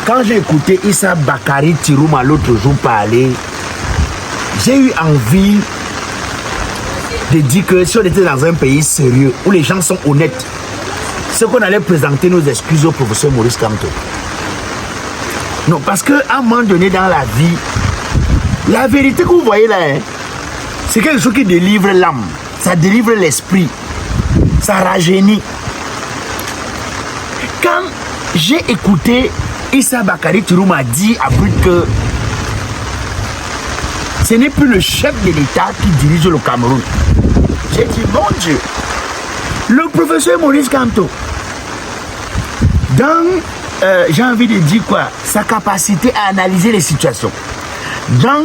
Quand j'ai écouté Issa Bakari Tirouma l'autre jour parler, j'ai eu envie de dire que si on était dans un pays sérieux, où les gens sont honnêtes, c'est qu'on allait présenter nos excuses au professeur Maurice Kamto. Non, parce qu'à un moment donné dans la vie, la vérité que vous voyez là, hein, c'est quelque chose qui délivre l'âme, ça délivre l'esprit, ça rajeunit. Quand j'ai écouté Issa Bakari Tirouma dire après que ce n'est plus le chef de l'État qui dirige le Cameroun, j'ai dit, mon Dieu, le professeur Maurice Kamto, dans, j'ai envie de dire quoi, sa capacité à analyser les situations, dans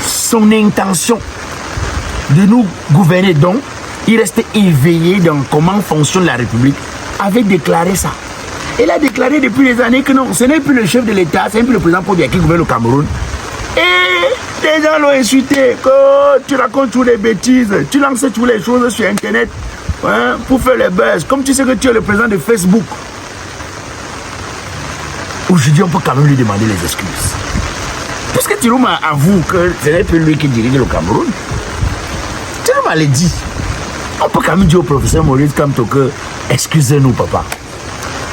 son intention de nous gouverner, donc, il restait éveillé dans comment fonctionne la République, avait déclaré ça. Il a déclaré depuis des années que non, ce n'est plus le chef de l'État, c'est plus le président Paul Biya qui gouverne le Cameroun. Et les gens l'ont insulté, que tu racontes toutes les bêtises, tu lances toutes les choses sur Internet, hein, pour faire les buzz, comme tu sais que tu es le président de Facebook. Aujourd'hui, on peut quand même lui demander les excuses. Puisque Tirouma avoue que ce n'est plus lui qui dirige le Cameroun, Tirouma l'a dit. On peut quand même dire au professeur Maurice Kamto que, excusez-nous papa,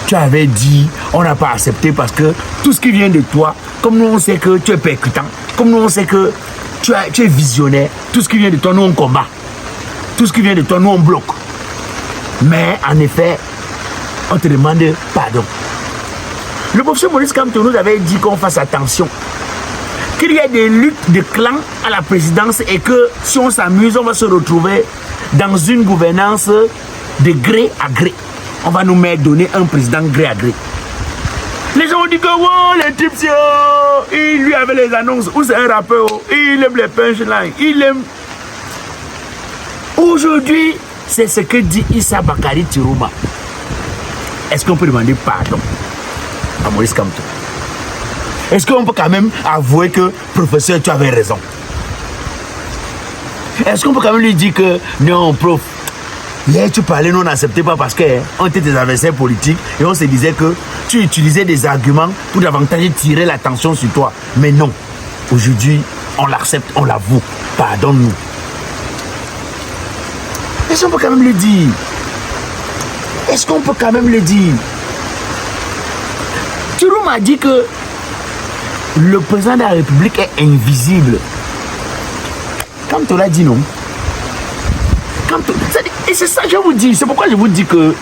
tu avais dit, on n'a pas accepté parce que tout ce qui vient de toi, comme nous on sait que tu es percutant, comme nous on sait que tu es visionnaire, tout ce qui vient de toi, nous on combat. Tout ce qui vient de toi, nous on bloque. Mais en effet, on te demande pardon. Le professeur Maurice Kamto nous avait dit qu'on fasse attention, qu'il y ait des luttes de clans à la présidence et que si on s'amuse, on va se retrouver dans une gouvernance de gré à gré. On va nous mettre donner un président gré à gré. Les gens ont dit que wow, les types, il lui avait les annonces, ou c'est un rappeur, il aime les punchlines, il aime. Aujourd'hui, c'est ce que dit Issa Bakari Tirouma. Est-ce qu'on peut demander pardon à Maurice Kamto? Est-ce qu'on peut quand même avouer que, professeur, tu avais raison? Est-ce qu'on peut quand même lui dire que, non, prof, hier tu parlais, nous on n'acceptait pas parce qu'on était des adversaires politiques et on se disait que tu utilisais des arguments pour davantage tirer l'attention sur toi. Mais non, aujourd'hui, on l'accepte, on l'avoue. Pardonne-nous. Est-ce qu'on peut quand même le dire? Est-ce qu'on peut quand même le dire? Tirouma a dit que le président de la République est invisible. Comme tu l'as dit, non? Et c'est ça que je vous dis. C'est pourquoi je vous dis que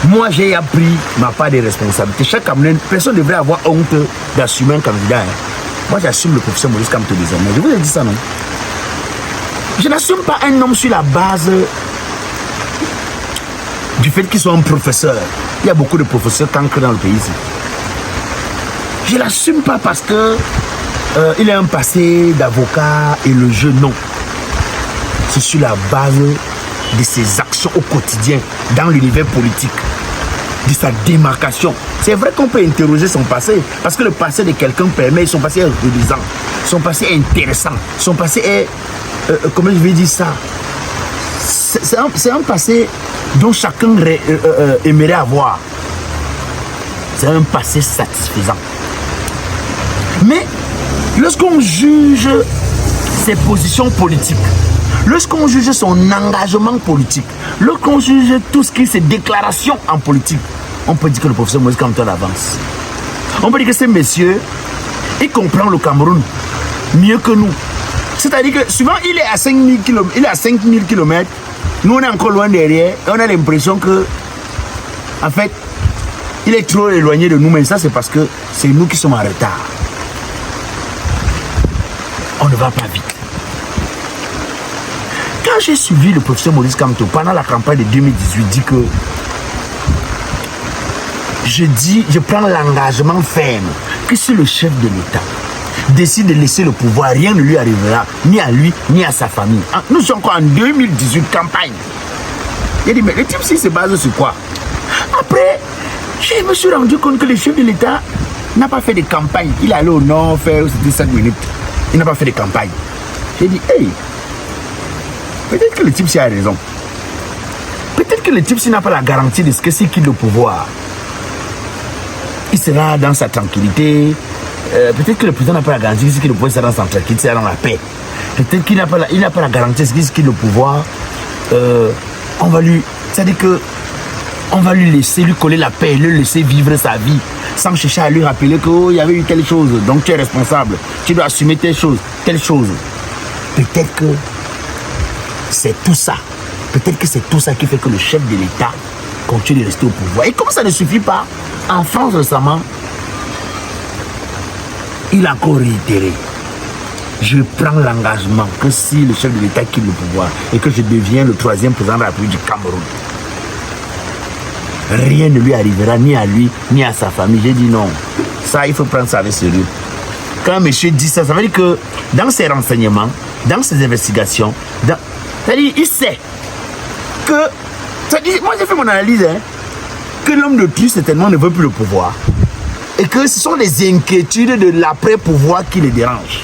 moi, j'ai appris ma part de responsabilité. Chaque Camerounais, personne ne devrait avoir honte d'assumer un candidat. Hein. Moi, j'assume le professeur Maurice Kamto désormais. Je vous ai dit ça, non? Je n'assume pas un homme sur la base du fait qu'il soit un professeur. Il y a beaucoup de professeurs cancres dans le pays ici. Je ne l'assume pas parce que il a un passé d'avocat et le jeu, non. C'est sur la base de ses actions au quotidien dans l'univers politique, de sa démarcation. C'est vrai qu'on peut interroger son passé, parce que le passé de quelqu'un permet, son passé est reluisant, son passé est intéressant, son passé est, comment je vais dire ça, c'est un passé dont chacun aimerait avoir. C'est un passé satisfaisant. Mais lorsqu'on juge ses positions politiques, lorsqu'on juge son engagement politique, lorsqu'on juge tout ce qui est ses déclarations en politique, on peut dire que le professeur Maurice Kamto avance. On peut dire que ce monsieur, il comprend le Cameroun mieux que nous. C'est-à-dire que souvent, il est à 5000 km, il est à 5000 km, nous on est encore loin derrière, et on a l'impression que, en fait, il est trop éloigné de nous, mais ça c'est parce que c'est nous qui sommes en retard. On ne va pas vite. Quand j'ai suivi le professeur Maurice Kamto pendant la campagne de 2018, dit que je prends l'engagement ferme que si le chef de l'État décide de laisser le pouvoir, rien ne lui arrivera, ni à lui, ni à sa famille. Nous sommes encore en 2018, campagne. Il a dit, mais le type ci se base sur quoi? Après, je me suis rendu compte que le chef de l'État n'a pas fait de campagne. Il est allé au nord faire 5 minutes. Il n'a pas fait de campagne. J'ai dit, hey, peut-être que le type ci a raison. Peut-être que le type ci n'a pas la garantie de ce que c'est qu'il le pouvoir. il sera dans sa tranquillité. Peut-être que le président n'a pas la garantie qu'il ne peut être dans sa tranquillité, dans la paix. Peut-être qu'il n'a pas, la garantie qu'il le pouvoir. On va lui, c'est-à-dire que on va lui laisser lui coller la paix, lui laisser vivre sa vie, sans chercher à lui rappeler qu'il y avait eu telle chose, donc tu es responsable, tu dois assumer telle chose, telle chose. Peut-être que c'est tout ça. Peut-être que c'est tout ça qui fait que le chef de l'État continue de rester au pouvoir. Et comme ça ne suffit pas, en France récemment, il a encore réitéré. Je prends l'engagement que si le chef de l'État quitte le pouvoir et que je deviens le 3e président de la République du Cameroun, rien ne lui arrivera, ni à lui, ni à sa famille. J'ai dit non. Ça, il faut prendre ça avec sérieux. Quand monsieur dit ça, ça veut dire que dans ses renseignements, dans ses investigations, c'est-à-dire, il sait que... Moi, j'ai fait mon analyse, hein, que l'homme de Truc, certainement, ne veut plus le pouvoir. Et que ce sont les inquiétudes de l'après-pouvoir qui le dérangent.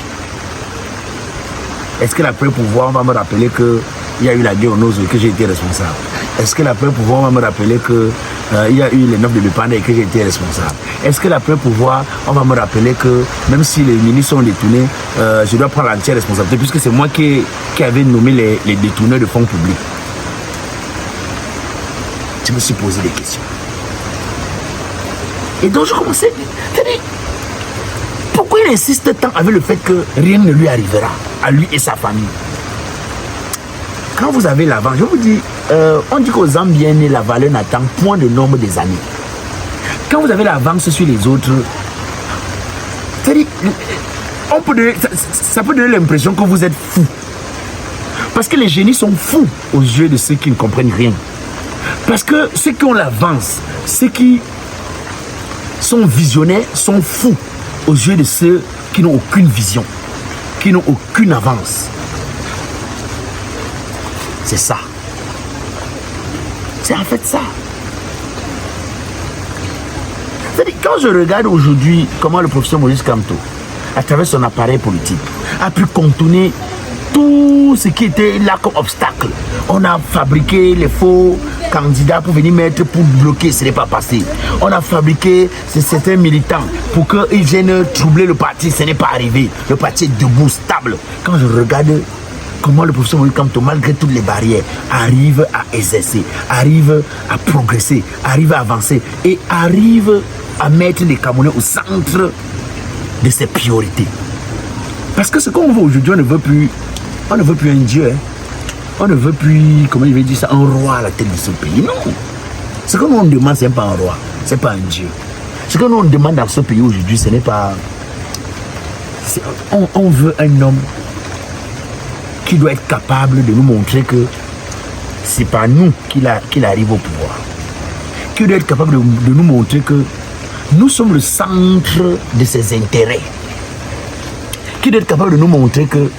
Est-ce que l'après-pouvoir va me rappeler qu'il y a eu la guerre aux Nozes et que j'ai été responsable? Est-ce que l'après-pouvoir va me rappeler qu'il y a eu les 9 de Bépanda et que j'ai été responsable? Est-ce que l'après-pouvoir, on va me rappeler que même si les ministres sont détournés, je dois prendre l'entière responsabilité puisque c'est moi qui avais nommé les détourneurs de fonds publics? Je me suis posé des questions. Et donc je commençais à dire, pourquoi il insiste tant avec le fait que rien ne lui arrivera, à lui et sa famille? Quand vous avez l'avant, je vous dis, on dit qu'aux hommes bien nés, la valeur n'attend point de nombre des années. Quand vous avez l'avance sur les autres, c'est-à-dire, ça peut donner l'impression que vous êtes fou. Parce que les génies sont fous aux yeux de ceux qui ne comprennent rien. Parce que ceux qui ont l'avance, ceux qui sont visionnaires, sont fous aux yeux de ceux qui n'ont aucune vision, qui n'ont aucune avance. C'est ça. C'est en fait ça. C'est-à-dire, quand je regarde aujourd'hui comment le professeur Maurice Kamto, à travers son appareil politique, a pu contourner tout ce qui était là comme obstacle. On a fabriqué les faux candidats pour venir mettre, pour bloquer, ce n'est pas passé. On a fabriqué certains militants pour qu'ils viennent troubler le parti, ce n'est pas arrivé. Le parti est debout, stable. Quand je regarde comment le professeur Maurice Kamto, malgré toutes les barrières, arrive à exercer, arrive à progresser, arrive à avancer et arrive à mettre les Camerounais au centre de ses priorités. Parce que ce qu'on veut aujourd'hui, on ne veut plus un Dieu. Hein. On ne veut plus, comment il veut dire ça, un roi à la tête de ce pays. Non. Ce que nous demande, ce n'est pas un roi, ce n'est pas un Dieu. Ce que nous demande dans ce pays aujourd'hui, ce n'est pas... On veut un homme qui doit être capable de nous montrer que c'est pas nous qu'il arrive au pouvoir. Qui doit être capable de nous montrer que nous sommes le centre de ses intérêts. Qui doit être capable de nous montrer que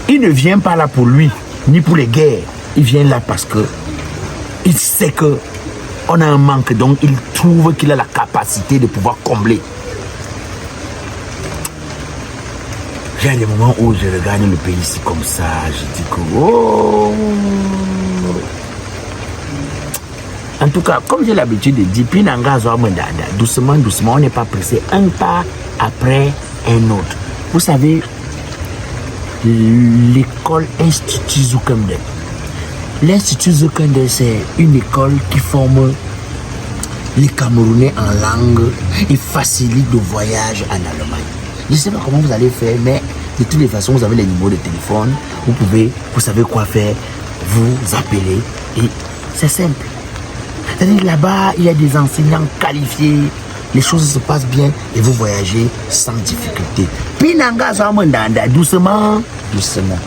il ne vient pas là pour lui, ni pour les guerres. Il vient là parce que il sait que on a un manque, donc il trouve qu'il a la capacité de pouvoir combler. J'ai des moments où je regarde le pays ici comme ça, je dis que oh. En tout cas, comme j'ai l'habitude de dire, doucement, doucement, on n'est pas pressé, un pas après un autre. Vous savez, l'école Institut Zoukemdel. L'Institut Zoukemdel, c'est une école qui forme les Camerounais en langue et facilite le voyage en Allemagne. Je ne sais pas comment vous allez faire, mais de toutes les façons, vous avez les numéros de téléphone, vous savez quoi faire, vous appelez et c'est simple. C'est-à-dire là-bas, il y a des enseignants qualifiés, les choses se passent bien et vous voyagez sans difficulté. Pinanga, doucement, doucement.